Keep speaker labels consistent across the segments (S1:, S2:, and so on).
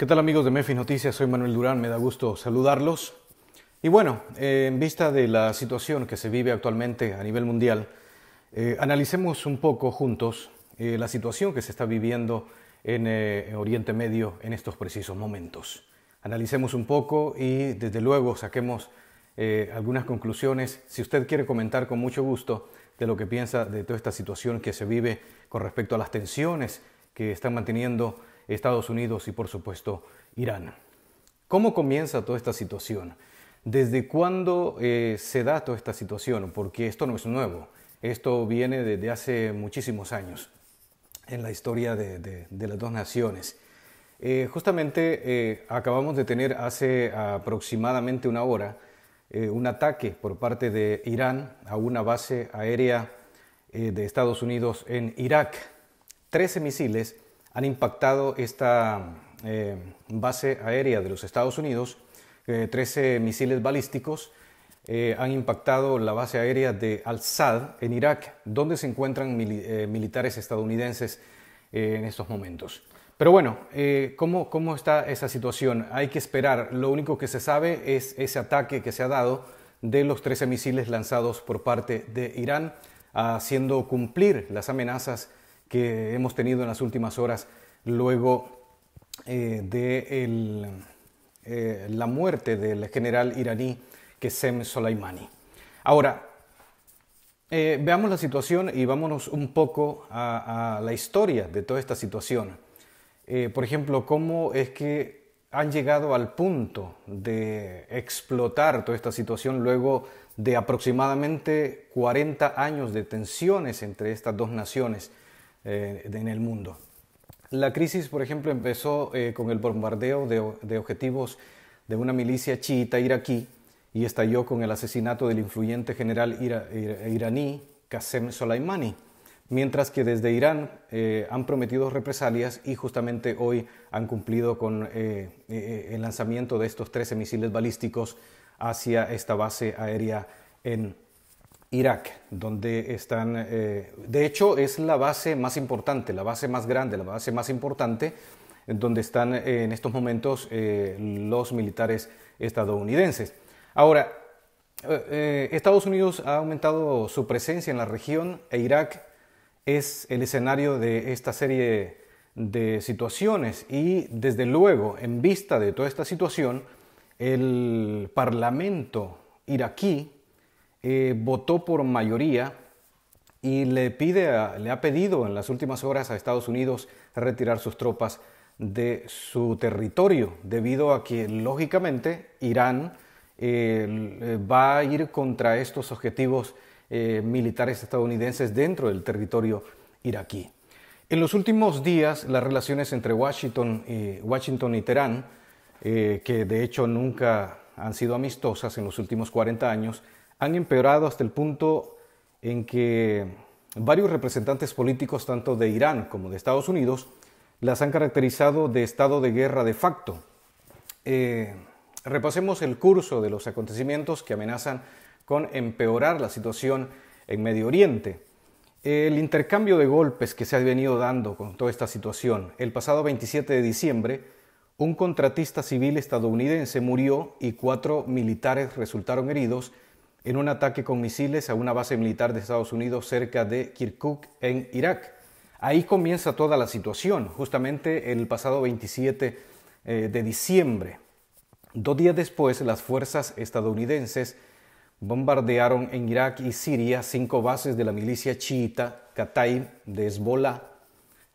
S1: ¿Qué tal amigos de Memphis Noticias? Soy Manuel Durán, me da gusto saludarlos. Y bueno, en vista de la situación que se vive actualmente a nivel mundial, analicemos un poco juntos la situación que se está viviendo en Oriente Medio en estos precisos momentos. Analicemos un poco y desde luego saquemos algunas conclusiones. Si usted quiere comentar, con mucho gusto, de lo que piensa de toda esta situación que se vive con respecto a las tensiones que están manteniendo Estados Unidos y por supuesto Irán. ¿Cómo comienza toda esta situación? ¿Desde cuándo se da toda esta situación? Porque esto no es nuevo, esto viene desde hace muchísimos años en la historia de las dos naciones. Justamente acabamos de tener hace aproximadamente una hora un ataque por parte de Irán a una base aérea de Estados Unidos en Irak. 13 misiles han impactado esta base aérea de los Estados Unidos. 13 misiles balísticos han impactado la base aérea de Al-Sad en Irak, donde se encuentran militares estadounidenses en estos momentos. Pero bueno, ¿cómo está esa situación? Hay que esperar. Lo único que se sabe es ese ataque que se ha dado de los 13 misiles lanzados por parte de Irán, haciendo cumplir las amenazas que hemos tenido en las últimas horas luego de la muerte del general iraní Qasem Soleimani. Ahora, veamos la situación y vámonos un poco a la historia de toda esta situación. Por ejemplo, cómo es que han llegado al punto de explotar toda esta situación luego de aproximadamente 40 años de tensiones entre estas dos naciones en el mundo. La crisis, por ejemplo, empezó con el bombardeo de objetivos de una milicia chiita iraquí y estalló con el asesinato del influyente general iraní Qasem Soleimani, mientras que desde Irán han prometido represalias y justamente hoy han cumplido con el lanzamiento de estos 13 misiles balísticos hacia esta base aérea en Irak, donde están, de hecho es la base más importante, la base más grande, la base más importante, donde están en estos momentos los militares estadounidenses. Ahora, Estados Unidos ha aumentado su presencia en la región e Irak es el escenario de esta serie de situaciones y desde luego, en vista de toda esta situación, el Parlamento iraquí votó por mayoría y le ha pedido en las últimas horas a Estados Unidos retirar sus tropas de su territorio, debido a que, lógicamente, Irán va a ir contra estos objetivos militares estadounidenses dentro del territorio iraquí. En los últimos días, las relaciones entre Washington y Teherán, que de hecho nunca han sido amistosas en los últimos 40 años, han empeorado hasta el punto en que varios representantes políticos, tanto de Irán como de Estados Unidos, las han caracterizado de estado de guerra de facto. Repasemos el curso de los acontecimientos que amenazan con empeorar la situación en Medio Oriente. El intercambio de golpes que se ha venido dando con toda esta situación. El pasado 27 de diciembre, un contratista civil estadounidense murió y 4 militares resultaron heridos en un ataque con misiles a una base militar de Estados Unidos cerca de Kirkuk, en Irak. Ahí comienza toda la situación, justamente el pasado 27 de diciembre. 2 días después, las fuerzas estadounidenses bombardearon en Irak y Siria 5 bases de la milicia chiita Kataib de Hezbollah,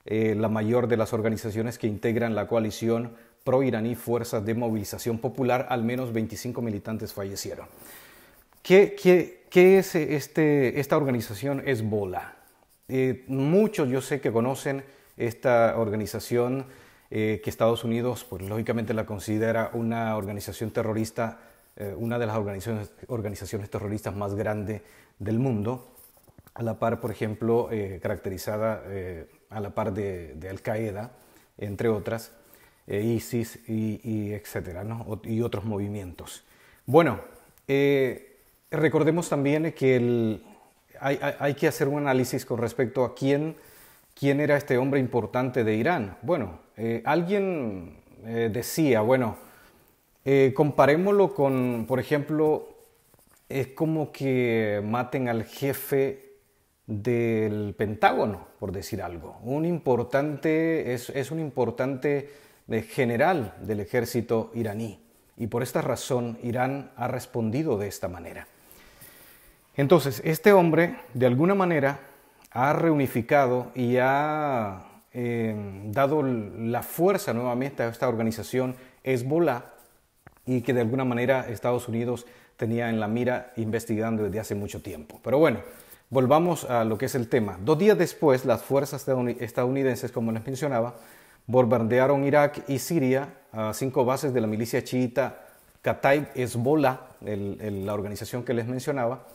S1: la mayor de las organizaciones que integran la coalición pro-iraní Fuerzas de Movilización Popular. Al menos 25 militantes fallecieron. ¿Qué es esta organización Hezbollah? Muchos yo sé que conocen esta organización que Estados Unidos, pues lógicamente la considera una organización terrorista, una de las organizaciones terroristas más grandes del mundo, a la par, por ejemplo, caracterizada a la par de Al-Qaeda, entre otras, ISIS y etcétera, ¿no? Y otros movimientos. Bueno, recordemos también que hay que hacer un análisis con respecto a quién era este hombre importante de Irán. Bueno, alguien decía, bueno, comparémoslo con, por ejemplo, es como que maten al jefe del Pentágono, por decir algo. Es un importante general del ejército iraní. Y por esta razón Irán ha respondido de esta manera. Entonces, este hombre, de alguna manera, ha reunificado y ha dado la fuerza nuevamente a esta organización Hezbollah, y que de alguna manera Estados Unidos tenía en la mira investigando desde hace mucho tiempo. Pero bueno, volvamos a lo que es el tema. 2 días después, las fuerzas estadounidenses, como les mencionaba, bombardearon Irak y Siria a 5 bases de la milicia chiita Kataib Hezbollah, la organización que les mencionaba,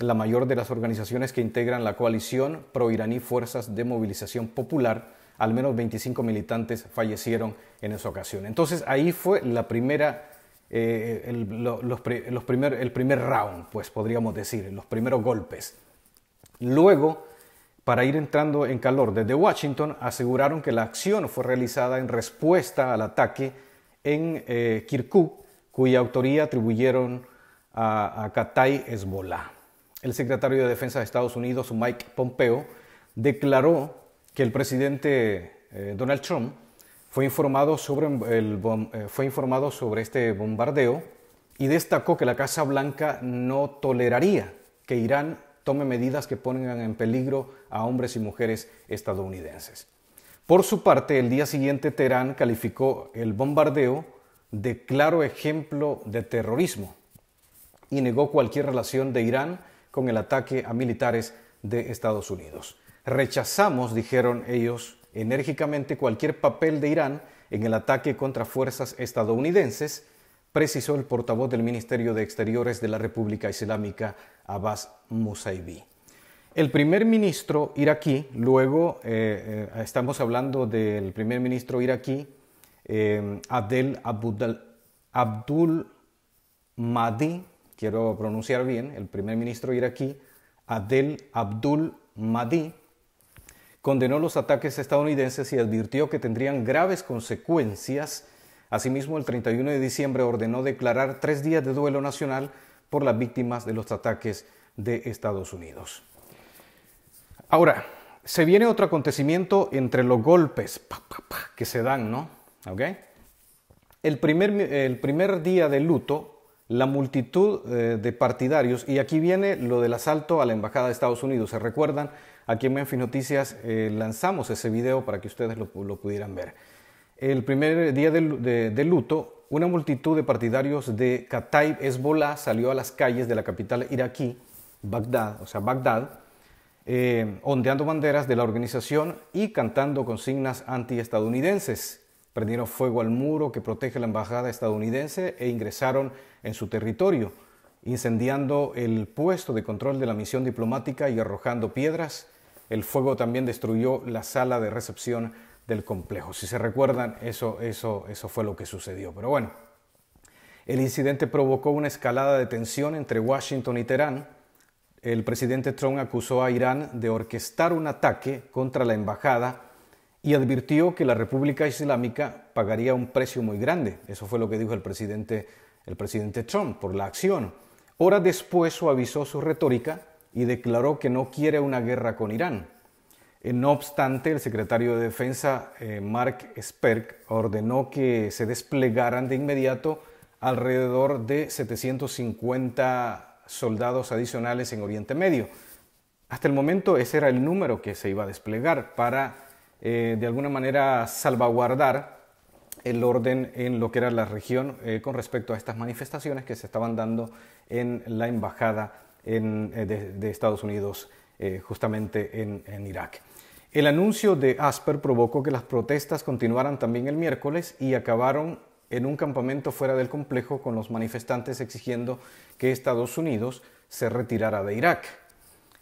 S1: la mayor de las organizaciones que integran la coalición pro-iraní Fuerzas de Movilización Popular. Al menos 25 militantes fallecieron en esa ocasión. Entonces ahí fue la primera, el primer round, pues podríamos decir, los primeros golpes. Luego, para ir entrando en calor, desde Washington aseguraron que la acción fue realizada en respuesta al ataque en Kirkuk, cuya autoría atribuyeron a Kataib Hezbollah. El secretario de Defensa de Estados Unidos, Mike Pompeo, declaró que el presidente Donald Trump fue informado sobre este bombardeo y destacó que la Casa Blanca no toleraría que Irán tome medidas que pongan en peligro a hombres y mujeres estadounidenses. Por su parte, el día siguiente Teherán calificó el bombardeo de claro ejemplo de terrorismo y negó cualquier relación de Irán con el ataque a militares de Estados Unidos. Rechazamos, dijeron ellos, enérgicamente cualquier papel de Irán en el ataque contra fuerzas estadounidenses, precisó el portavoz del Ministerio de Exteriores de la República Islámica, Abbas Mousavi. El primer ministro iraquí, luego estamos hablando del primer ministro iraquí, Adel Abdul Mahdi, quiero pronunciar bien, el primer ministro iraquí, Adel Abdul Mahdi, condenó los ataques estadounidenses y advirtió que tendrían graves consecuencias. Asimismo, el 31 de diciembre ordenó declarar 3 días de duelo nacional por las víctimas de los ataques de Estados Unidos. Ahora, se viene otro acontecimiento entre los golpes que se dan, ¿no? ¿Okay? El primer día de luto, la multitud de partidarios, y aquí viene lo del asalto a la Embajada de Estados Unidos. ¿Se recuerdan? Aquí en Memphis Noticias lanzamos ese video para que ustedes lo pudieran ver. El primer día de luto, una multitud de partidarios de Kataib Hezbollah salió a las calles de la capital iraquí, Bagdad, ondeando banderas de la organización y cantando consignas antiestadounidenses. Prendieron fuego al muro que protege la embajada estadounidense e ingresaron en su territorio, incendiando el puesto de control de la misión diplomática y arrojando piedras. El fuego también destruyó la sala de recepción del complejo. Si se recuerdan, eso fue lo que sucedió. Pero bueno, el incidente provocó una escalada de tensión entre Washington y Teherán. El presidente Trump acusó a Irán de orquestar un ataque contra la embajada y advirtió que la República Islámica pagaría un precio muy grande. Eso fue lo que dijo el presidente Trump por la acción. Horas después suavizó su retórica y declaró que no quiere una guerra con Irán. No obstante, el secretario de Defensa, Mark Esper, ordenó que se desplegaran de inmediato alrededor de 750 soldados adicionales en Oriente Medio. Hasta el momento ese era el número que se iba a desplegar para de alguna manera salvaguardar el orden en lo que era la región con respecto a estas manifestaciones que se estaban dando en la embajada de Estados Unidos justamente en Irak. El anuncio de Esper provocó que las protestas continuaran también el miércoles y acabaron en un campamento fuera del complejo con los manifestantes exigiendo que Estados Unidos se retirara de Irak.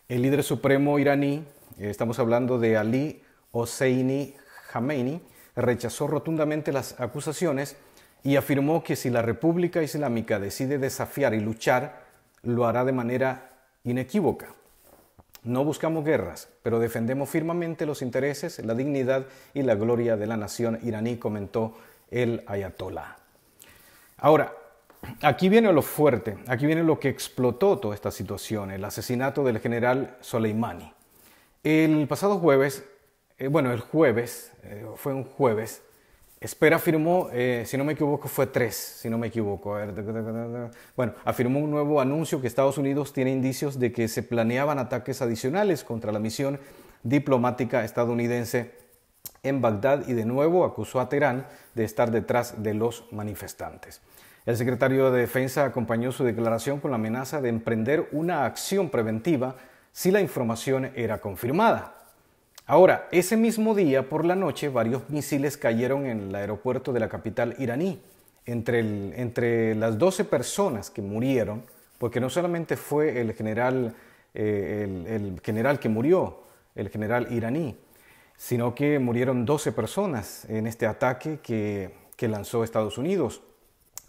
S1: El líder supremo iraní, estamos hablando de Ali Hosseini Khamenei, rechazó rotundamente las acusaciones y afirmó que si la República Islámica decide desafiar y luchar, lo hará de manera inequívoca. No buscamos guerras, pero defendemos firmemente los intereses, la dignidad y la gloria de la nación iraní, comentó el ayatolá. Ahora, aquí viene lo fuerte, aquí viene lo que explotó toda esta situación, el asesinato del general Soleimani. El pasado jueves, fue un jueves, Esper afirmó, si no me equivoco, fue 3, si no me equivoco. Bueno, afirmó un nuevo anuncio que Estados Unidos tiene indicios de que se planeaban ataques adicionales contra la misión diplomática estadounidense en Bagdad y de nuevo acusó a Teherán de estar detrás de los manifestantes. El secretario de Defensa acompañó su declaración con la amenaza de emprender una acción preventiva si la información era confirmada. Ahora, ese mismo día por la noche, varios misiles cayeron en el aeropuerto de la capital iraní. Entre las 12 personas que murieron, porque no solamente fue el general que murió, el general iraní, sino que murieron 12 personas en este ataque que lanzó Estados Unidos,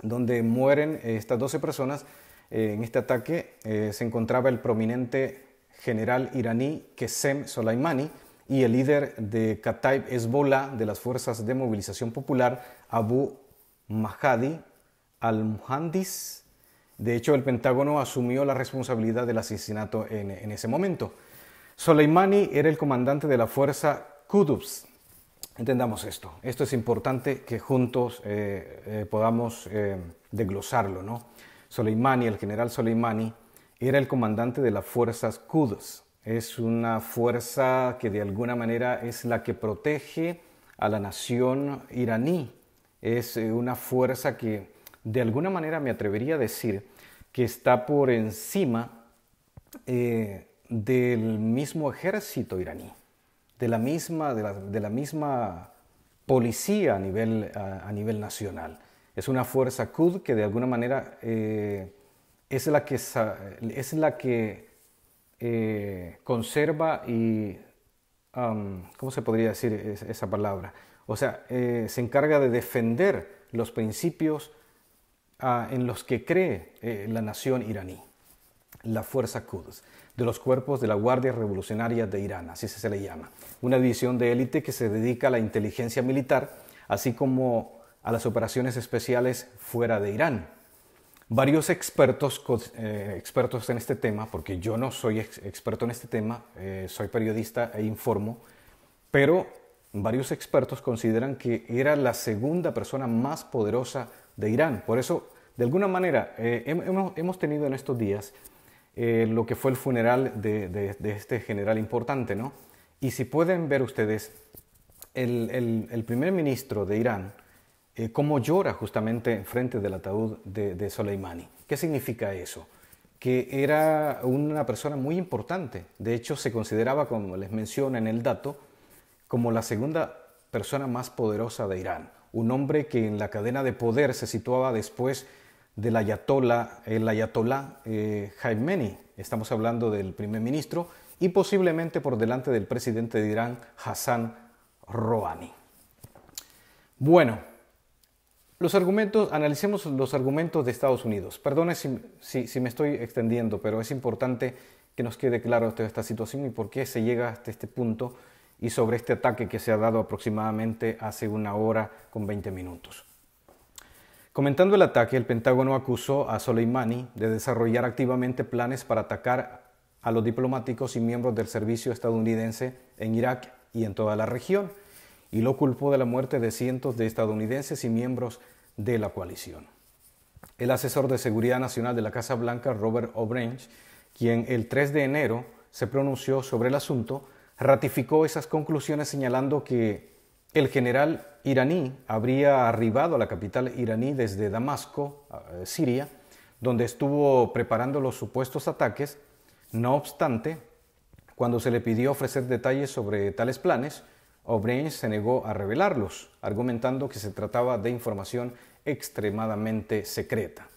S1: donde mueren estas 12 personas. En este ataque se encontraba el prominente general iraní Qasem Soleimani y el líder de Kataib Hezbollah de las Fuerzas de Movilización Popular, Abu Mahdi al-Muhandis. De hecho, el Pentágono asumió la responsabilidad del asesinato en ese momento. Soleimani era el comandante de la fuerza Quds. Entendamos esto. Esto es importante que juntos podamos desglosarlo, ¿no? Soleimani, el general Soleimani, era el comandante de las fuerzas Quds. Es una fuerza que de alguna manera es la que protege a la nación iraní. Es una fuerza que de alguna manera me atrevería a decir que está por encima del mismo ejército iraní, de la misma policía a nivel nacional. Es una fuerza Quds que de alguna manera es la que conserva y, ¿cómo se podría decir esa palabra? O sea, se encarga de defender los principios en los que cree la nación iraní, la fuerza Quds, de los cuerpos de la Guardia Revolucionaria de Irán, así se le llama. Una división de élite que se dedica a la inteligencia militar, así como a las operaciones especiales fuera de Irán. Varios expertos en este tema, porque yo no soy experto en este tema, soy periodista e informo, pero varios expertos consideran que era la segunda persona más poderosa de Irán. Por eso, de alguna manera, hemos tenido en estos días lo que fue el funeral de este general importante, ¿no? Y si pueden ver ustedes, el primer ministro de Irán, cómo llora justamente frente del ataúd de Soleimani. ¿Qué significa eso? Que era una persona muy importante. De hecho, se consideraba, como les menciono en el dato, como la segunda persona más poderosa de Irán. Un hombre que en la cadena de poder se situaba después del el ayatolá Khamenei. Estamos hablando del primer ministro y posiblemente por delante del presidente de Irán, Hassan Rouhani. Bueno, analicemos los argumentos de Estados Unidos. Perdone si me estoy extendiendo, pero es importante que nos quede claro toda esta situación y por qué se llega hasta este punto y sobre este ataque que se ha dado aproximadamente hace 1 hora con 20 minutos. Comentando el ataque, el Pentágono acusó a Soleimani de desarrollar activamente planes para atacar a los diplomáticos y miembros del servicio estadounidense en Irak y en toda la región, y lo culpó de la muerte de cientos de estadounidenses y miembros de la coalición. El asesor de Seguridad Nacional de la Casa Blanca, Robert O'Brien, quien el 3 de enero se pronunció sobre el asunto, ratificó esas conclusiones señalando que el general iraní habría arribado a la capital iraní desde Damasco, Siria, donde estuvo preparando los supuestos ataques. No obstante, cuando se le pidió ofrecer detalles sobre tales planes, O'Brien se negó a revelarlos, argumentando que se trataba de información extremadamente secreta.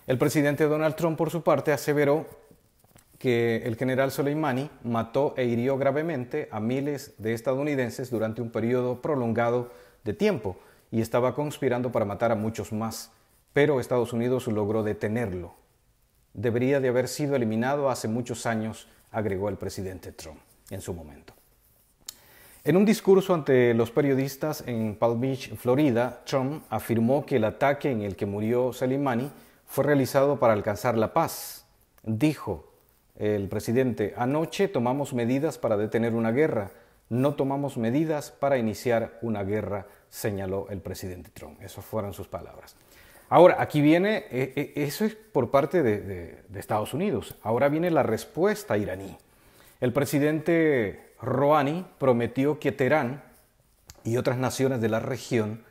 S1: El presidente Donald Trump, por su parte, aseveró que el general Soleimani mató e hirió gravemente a miles de estadounidenses durante un periodo prolongado de tiempo y estaba conspirando para matar a muchos más, pero Estados Unidos logró detenerlo. Debería de haber sido eliminado hace muchos años, agregó el presidente Trump en su momento. En un discurso ante los periodistas en Palm Beach, Florida, Trump afirmó que el ataque en el que murió Soleimani fue realizado para alcanzar la paz. Dijo el presidente: anoche tomamos medidas para detener una guerra, no tomamos medidas para iniciar una guerra, señaló el presidente Trump. Esas fueron sus palabras. Ahora, aquí viene, eso es por parte de Estados Unidos. Ahora viene la respuesta iraní. El presidente Rouhani prometió que Teherán y otras naciones de la región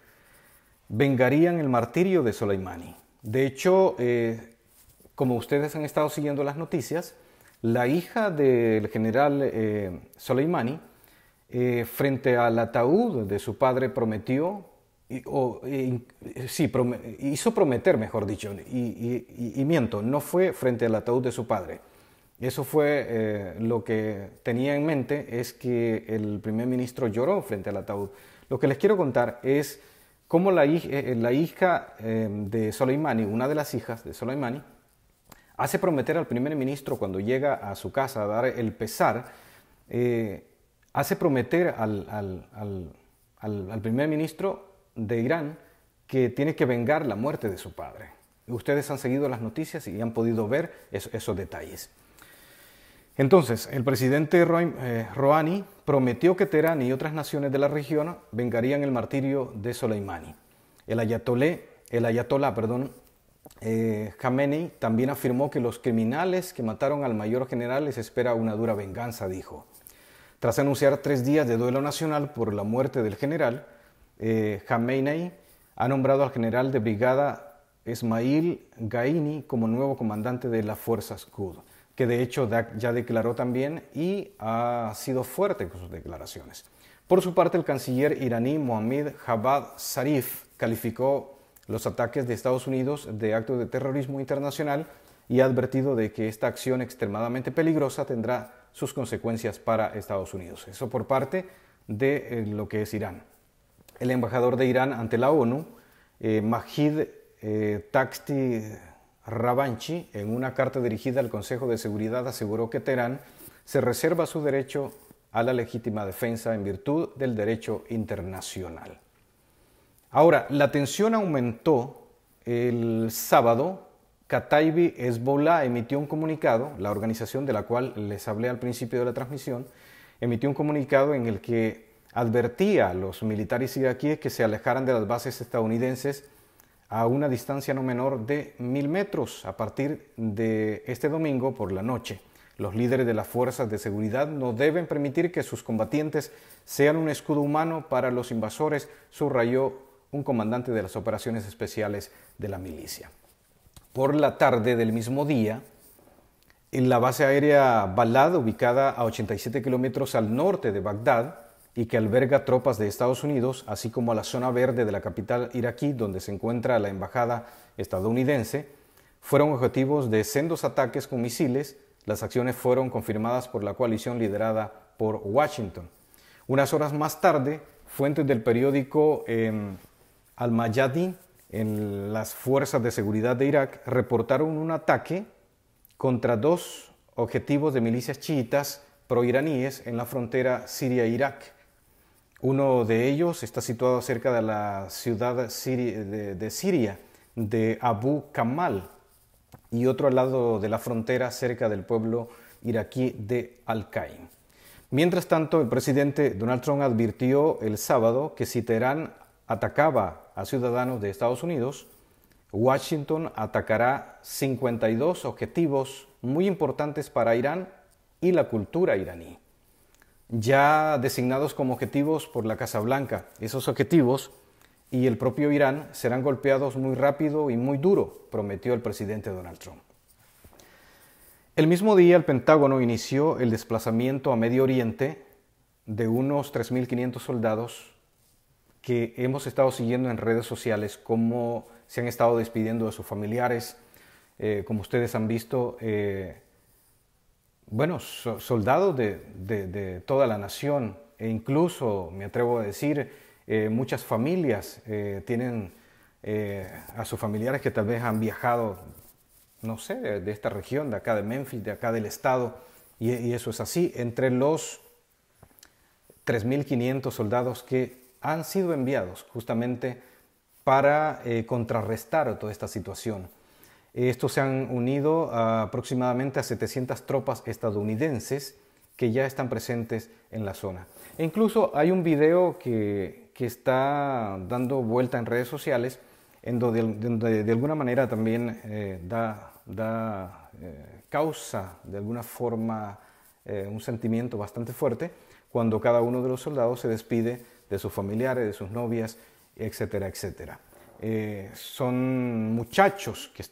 S1: vengarían el martirio de Soleimani. De hecho, como ustedes han estado siguiendo las noticias, la hija del general Soleimani, frente al ataúd de su padre, prometió, hizo prometer, mejor dicho, y miento, no fue frente al ataúd de su padre. Eso fue lo que tenía en mente, es que el primer ministro lloró frente al ataúd. Lo que les quiero contar es cómo la hija de Soleimani, una de las hijas de Soleimani, hace prometer al primer ministro cuando llega a su casa a dar el pesar, hace prometer al primer ministro de Irán que tiene que vengar la muerte de su padre. Ustedes han seguido las noticias y han podido ver esos detalles. Entonces, el presidente Rouhani prometió que Teherán y otras naciones de la región vengarían el martirio de Soleimani. El ayatolá, Khamenei también afirmó que los criminales que mataron al mayor general les espera una dura venganza, dijo. Tras anunciar 3 días de duelo nacional por la muerte del general, Khamenei ha nombrado al general de brigada Esmail Gaini como nuevo comandante de las fuerzas Quds, que de hecho ya declaró también y ha sido fuerte con sus declaraciones. Por su parte, el canciller iraní Mohammad Javad Zarif calificó los ataques de Estados Unidos de actos de terrorismo internacional y ha advertido de que esta acción extremadamente peligrosa tendrá sus consecuencias para Estados Unidos. Eso por parte de lo que es Irán. El embajador de Irán ante la ONU, Majid Takhti Ravanchi, en una carta dirigida al Consejo de Seguridad, aseguró que Teherán se reserva su derecho a la legítima defensa en virtud del derecho internacional. Ahora, la tensión aumentó el sábado. Kataib Hezbollah emitió un comunicado, la organización de la cual les hablé al principio de la transmisión, emitió un comunicado en el que advertía a los militares iraquíes que se alejaran de las bases estadounidenses a una distancia no menor de 1000 metros a partir de este domingo por la noche. Los líderes de las fuerzas de seguridad no deben permitir que sus combatientes sean un escudo humano para los invasores, subrayó un comandante de las operaciones especiales de la milicia. Por la tarde del mismo día, en la base aérea Balad, ubicada a 87 kilómetros al norte de Bagdad y que alberga tropas de Estados Unidos, así como a la zona verde de la capital iraquí, donde se encuentra la embajada estadounidense, fueron objetivos de sendos ataques con misiles. Las acciones fueron confirmadas por la coalición liderada por Washington. Unas horas más tarde, fuentes del periódico Al-Mayadin en las fuerzas de seguridad de Irak reportaron un ataque contra 2 objetivos de milicias chiitas proiraníes en la frontera Siria-Irak. Uno de ellos está situado cerca de la ciudad de Siria de Abu Kamal y otro al lado de la frontera cerca del pueblo iraquí de Al-Qaim. Mientras tanto, el presidente Donald Trump advirtió el sábado que si Teherán atacaba a ciudadanos de Estados Unidos, Washington atacará 52 objetivos muy importantes para Irán y la cultura iraní, ya designados como objetivos por la Casa Blanca. Esos objetivos y el propio Irán serán golpeados muy rápido y muy duro, prometió el presidente Donald Trump. El mismo día, el Pentágono inició el desplazamiento a Medio Oriente de unos 3.500 soldados que hemos estado siguiendo en redes sociales, cómo se han estado despidiendo de sus familiares, como ustedes han visto, soldados de toda la nación, e incluso, me atrevo a decir, muchas familias tienen a sus familiares que tal vez han viajado, no sé, de esta región, de acá de Memphis, de acá del estado, y eso es así. Entre los 3.500 soldados que han sido enviados justamente para contrarrestar toda esta situación. Estos se han unido aproximadamente a 700 tropas estadounidenses que ya están presentes en la zona. E incluso hay un video que está dando vuelta en redes sociales en donde de alguna manera también causa de alguna forma un sentimiento bastante fuerte cuando cada uno de los soldados se despide de sus familiares, de sus novias, etcétera, etcétera. Son muchachos que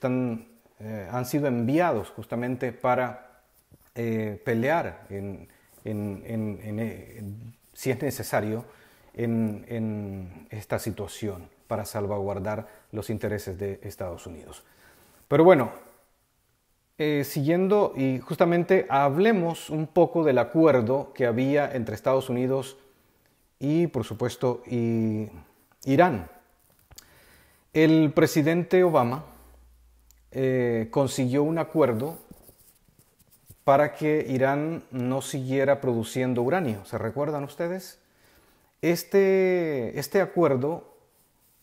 S1: han sido enviados justamente para pelear si es necesario en esta situación para salvaguardar los intereses de Estados Unidos. Pero bueno, siguiendo y justamente hablemos un poco del acuerdo que había entre Estados Unidos y, por supuesto, Irán. El presidente Obama consiguió un acuerdo para que Irán no siguiera produciendo uranio. ¿Se recuerdan ustedes? Este acuerdo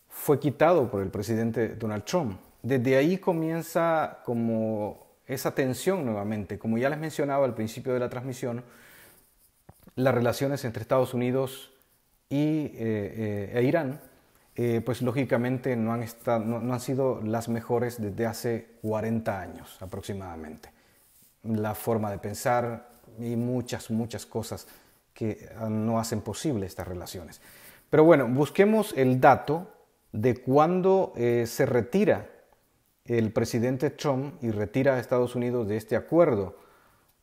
S1: fue quitado por el presidente Donald Trump. Desde ahí comienza como esa tensión nuevamente. Como ya les mencionaba al principio de la transmisión, las relaciones entre Estados Unidos e Irán, pues lógicamente no han sido las mejores desde hace 40 años aproximadamente. La forma de pensar y muchas cosas que no hacen posible estas relaciones. Pero bueno, busquemos el dato de cuándo se retira el presidente Trump y retira a Estados Unidos de este acuerdo.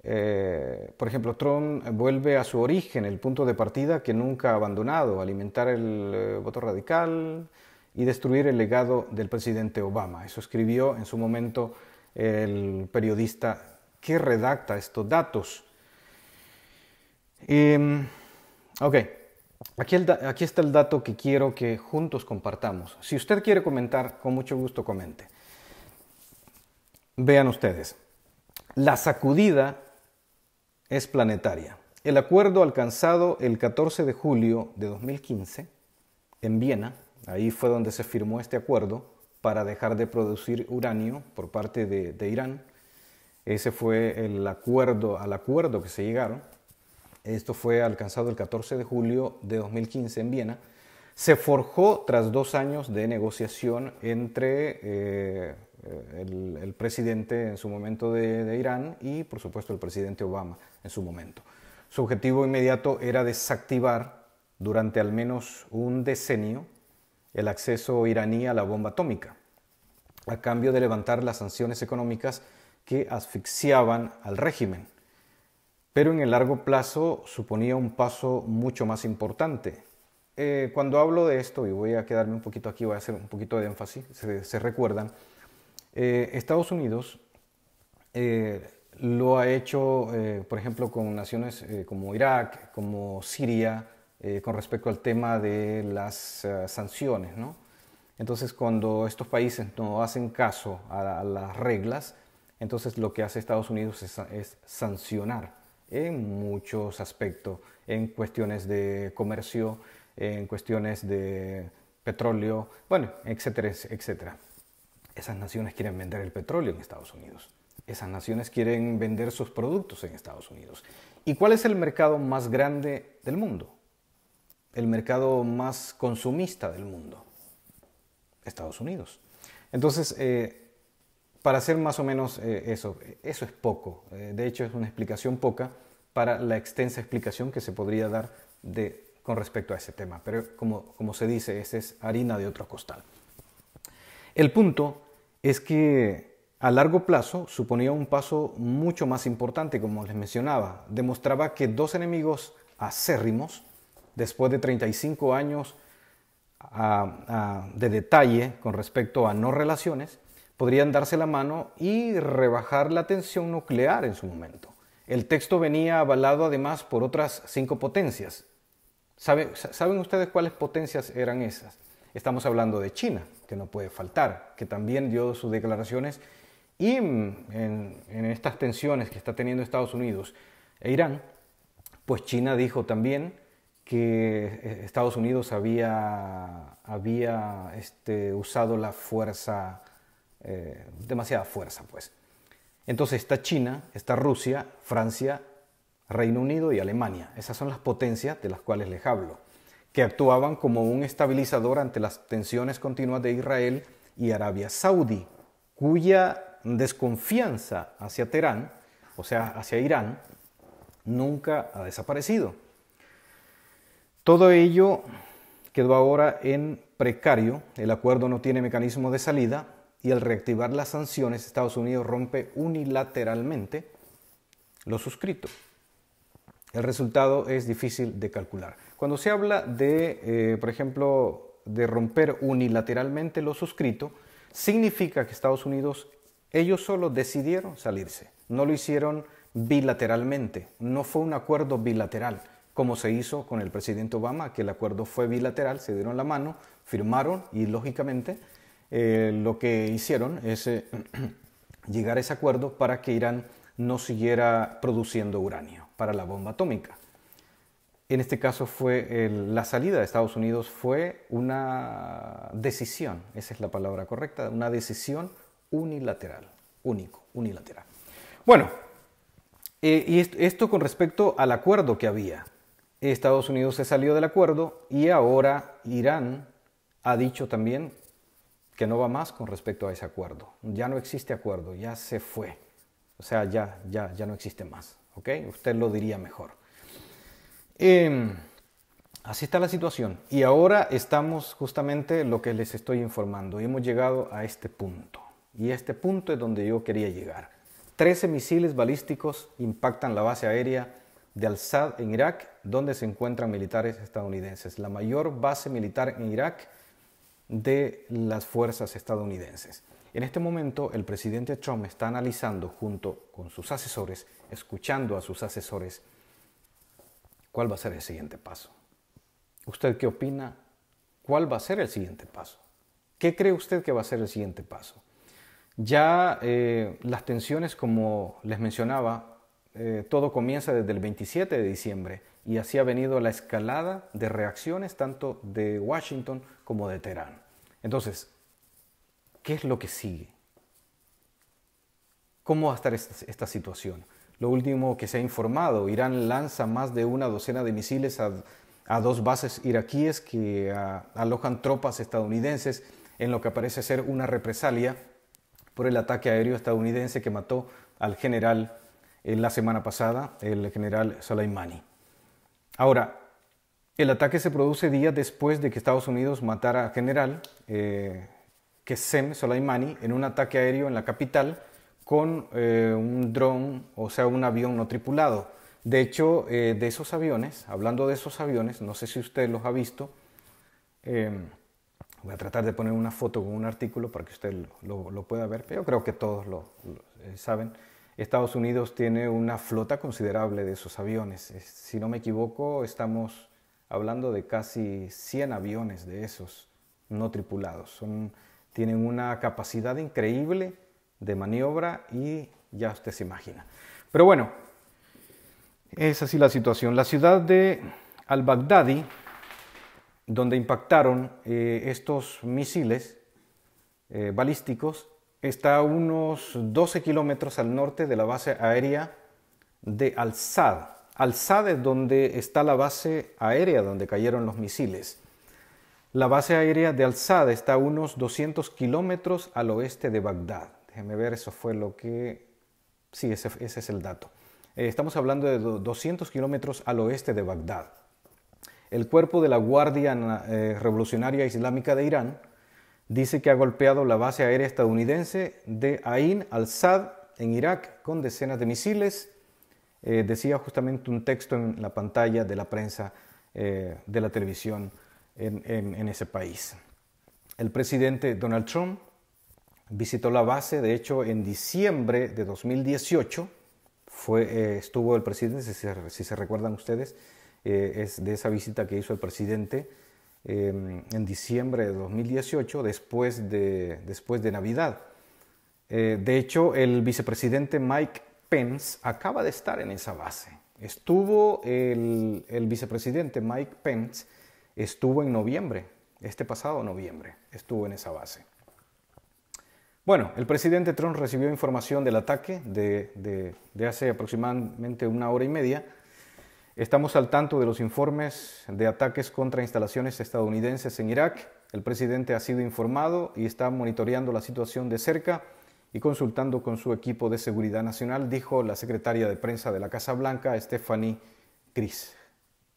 S1: Por ejemplo, Trump vuelve a su origen, el punto de partida que nunca ha abandonado, alimentar el voto radical y destruir el legado del presidente Obama. Eso escribió en su momento el periodista que redacta estos datos. Ok, aquí está el dato que quiero que juntos compartamos. Si usted quiere comentar, con mucho gusto comente. Vean ustedes, la sacudida es planetaria. El acuerdo alcanzado el 14 de julio de 2015 en Viena, ahí fue donde se firmó este acuerdo para dejar de producir uranio por parte de Irán. Ese fue al acuerdo que se llegaron. Esto fue alcanzado el 14 de julio de 2015 en Viena. Se forjó tras 2 años de negociación entre el presidente en su momento de Irán y, por supuesto, el presidente Obama en su momento. Su objetivo inmediato era desactivar durante al menos un decenio el acceso iraní a la bomba atómica, a cambio de levantar las sanciones económicas que asfixiaban al régimen. Pero en el largo plazo suponía un paso mucho más importante. Cuando hablo de esto, y voy a quedarme un poquito aquí, voy a hacer un poquito de énfasis, se recuerdan, Estados Unidos lo ha hecho, por ejemplo, con naciones como Irak, como Siria, con respecto al tema de las sanciones, ¿no? Entonces, cuando estos países no hacen caso a las reglas, entonces lo que hace Estados Unidos es sancionar en muchos aspectos, en cuestiones de comercio, en cuestiones de petróleo, bueno, etcétera, etcétera. Esas naciones quieren vender el petróleo en Estados Unidos. Esas naciones quieren vender sus productos en Estados Unidos. ¿Y cuál es el mercado más grande del mundo? El mercado más consumista del mundo. Estados Unidos. Entonces, para hacer más o menos eso es poco. De hecho, es una explicación poca para la extensa explicación que se podría dar con respecto a ese tema. Pero como se dice, esa es harina de otro costal. El punto es que a largo plazo suponía un paso mucho más importante, como les mencionaba. Demostraba que 2 enemigos acérrimos, después de 35 años de detalle con respecto a no relaciones, podrían darse la mano y rebajar la tensión nuclear en su momento. El texto venía avalado además por otras 5 potencias. ¿Saben ustedes cuáles potencias eran esas? Estamos hablando de China, que no puede faltar, que también dio sus declaraciones, y en estas tensiones que está teniendo Estados Unidos e Irán, pues China dijo también que Estados Unidos había usado la fuerza, demasiada fuerza, pues. Entonces está China, está Rusia, Francia, Reino Unido y Alemania. Esas son las potencias de las cuales les hablo, que actuaban como un estabilizador ante las tensiones continuas de Israel y Arabia Saudí, cuya desconfianza hacia Teherán, o sea, hacia Irán, nunca ha desaparecido. Todo ello quedó ahora en precario, el acuerdo no tiene mecanismo de salida y al reactivar las sanciones, Estados Unidos rompe unilateralmente lo suscrito. El resultado es difícil de calcular. Cuando se habla de, por ejemplo, de romper unilateralmente lo suscrito, significa que Estados Unidos, ellos solo decidieron salirse, no lo hicieron bilateralmente, no fue un acuerdo bilateral, como se hizo con el presidente Obama, que el acuerdo fue bilateral, se dieron la mano, firmaron y lógicamente lo que hicieron es llegar a ese acuerdo para que Irán no siguiera produciendo uranio para la bomba atómica. En este caso la salida de Estados Unidos fue una decisión, esa es la palabra correcta, una decisión unilateral, unilateral. Bueno, y esto con respecto al acuerdo que había. Estados Unidos se salió del acuerdo y ahora Irán ha dicho también que no va más con respecto a ese acuerdo. Ya no existe acuerdo, ya se fue. O sea, ya no existe más. ¿Ok? Usted lo diría mejor. Así está la situación. Y ahora estamos justamente lo que les estoy informando. Y hemos llegado a este punto. Y este punto es donde yo quería llegar. 13 misiles balísticos impactan la base aérea de Al-Sad en Irak, donde se encuentran militares estadounidenses. La mayor base militar en Irak de las fuerzas estadounidenses. En este momento, el presidente Trump está analizando junto con sus asesores, escuchando a sus asesores, cuál va a ser el siguiente paso. ¿Usted qué opina? ¿Cuál va a ser el siguiente paso? ¿Qué cree usted que va a ser el siguiente paso? Ya las tensiones, como les mencionaba, todo comienza desde el 27 de diciembre y así ha venido la escalada de reacciones tanto de Washington como de Teherán. Entonces, ¿qué es lo que sigue? ¿Cómo va a estar esta situación? Lo último que se ha informado, Irán lanza más de una docena de misiles a dos bases iraquíes que alojan tropas estadounidenses en lo que parece ser una represalia por el ataque aéreo estadounidense que mató al general la semana pasada, el general Soleimani. Ahora, el ataque se produce días después de que Estados Unidos matara al general Qasem Soleimani en un ataque aéreo en la capital con un dron, o sea, un avión no tripulado. De hecho, de esos aviones, hablando de esos aviones, no sé si usted los ha visto, voy a tratar de poner una foto con un artículo para que usted lo pueda ver, pero yo creo que todos lo saben. Estados Unidos tiene una flota considerable de esos aviones. Si no me equivoco, estamos hablando de casi 100 aviones de esos no tripulados. Tienen una capacidad increíble de maniobra y ya usted se imagina. Pero bueno, es así la situación. La ciudad de al-Baghdadi, donde impactaron estos misiles balísticos, está a unos 12 kilómetros al norte de la base aérea de Al-Sad. Al-Sad es donde está la base aérea donde cayeron los misiles. La base aérea de Al-Sad está a unos 200 kilómetros al oeste de Bagdad. Déjenme ver, eso fue lo que... Sí, ese es el dato. Estamos hablando de 200 kilómetros al oeste de Bagdad. El cuerpo de la Guardia Revolucionaria Islámica de Irán dice que ha golpeado la base aérea estadounidense de Ain al-Sad en Irak con decenas de misiles. Decía justamente un texto en la pantalla de la prensa de la televisión en ese país. El presidente Donald Trump visitó la base, de hecho en diciembre de 2018 estuvo el presidente, si se recuerdan ustedes, es de esa visita que hizo el presidente en diciembre de 2018, después de Navidad. De hecho, el vicepresidente Mike Pence acaba de estar en esa base. Estuvo el vicepresidente Mike Pence, estuvo en noviembre, este pasado noviembre, estuvo en esa base. Bueno, el presidente Trump recibió información del ataque de hace aproximadamente 1 hora y media. Estamos al tanto de los informes de ataques contra instalaciones estadounidenses en Irak. El presidente ha sido informado y está monitoreando la situación de cerca y consultando con su equipo de seguridad nacional, dijo la secretaria de prensa de la Casa Blanca, Stephanie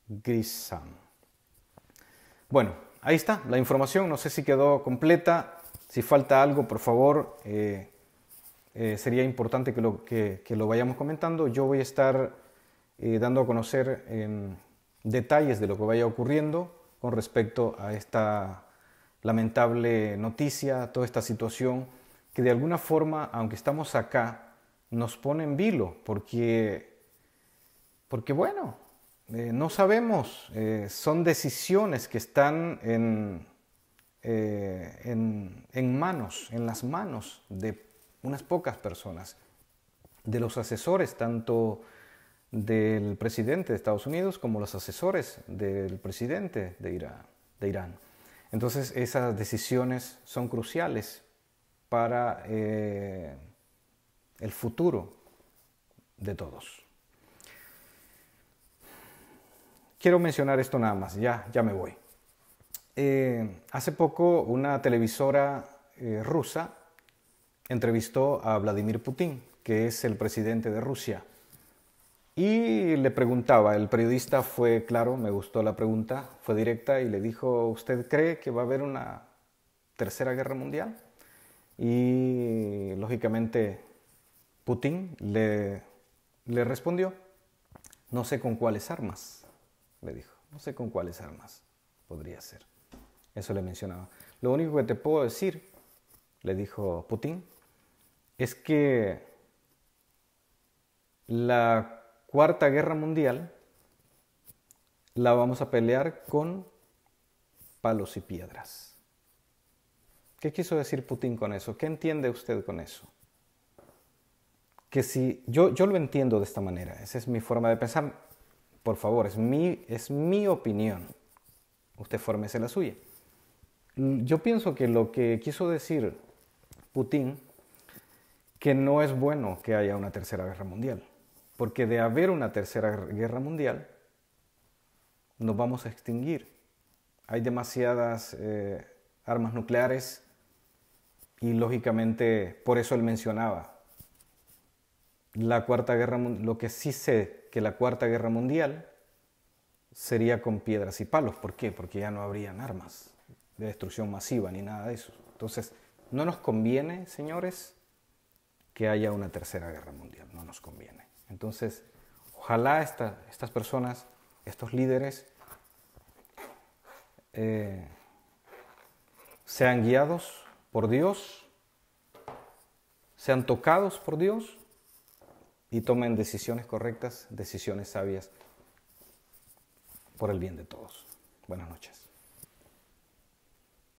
S1: Grisham. Bueno, ahí está la información, no sé si quedó completa, si falta algo, por favor, sería importante que lo vayamos comentando. Yo voy a estar dando a conocer detalles de lo que vaya ocurriendo con respecto a esta lamentable noticia, toda esta situación que de alguna forma, aunque estamos acá, nos pone en vilo, porque bueno, no sabemos, son decisiones que están en las manos de unas pocas personas, de los asesores tanto del presidente de Estados Unidos como los asesores del presidente de Irán. Entonces esas decisiones son cruciales para el futuro de todos. Quiero mencionar esto nada más, ya me voy. Hace poco una televisora rusa entrevistó a Vladimir Putin, que es el presidente de Rusia, y le preguntaba, el periodista fue claro, me gustó la pregunta, fue directa y le dijo, ¿usted cree que va a haber una tercera guerra mundial? Y lógicamente Putin le respondió, no sé con cuáles armas, le dijo, no sé con cuáles armas podría ser. Eso le mencionaba. Lo único que te puedo decir, le dijo Putin, es que la Cuarta Guerra Mundial la vamos a pelear con palos y piedras. ¿Qué quiso decir Putin con eso? ¿Qué entiende usted con eso? Que si yo lo entiendo de esta manera, esa es mi forma de pensar, por favor, es mi opinión. Usted fórmese la suya. Yo pienso que lo que quiso decir Putin, que no es bueno que haya una tercera guerra mundial, porque de haber una tercera guerra mundial, nos vamos a extinguir. Hay demasiadas armas nucleares y lógicamente por eso él mencionaba la Cuarta Guerra Mundial. Lo que sí sé que la Cuarta Guerra Mundial sería con piedras y palos. ¿Por qué? Porque ya no habrían armas de destrucción masiva ni nada de eso. Entonces, no nos conviene, señores, que haya una tercera guerra mundial. No nos conviene. Entonces, ojalá estas personas, estos líderes, sean guiados por Dios, sean tocados por Dios y tomen decisiones correctas, decisiones sabias por el bien de todos. Buenas noches.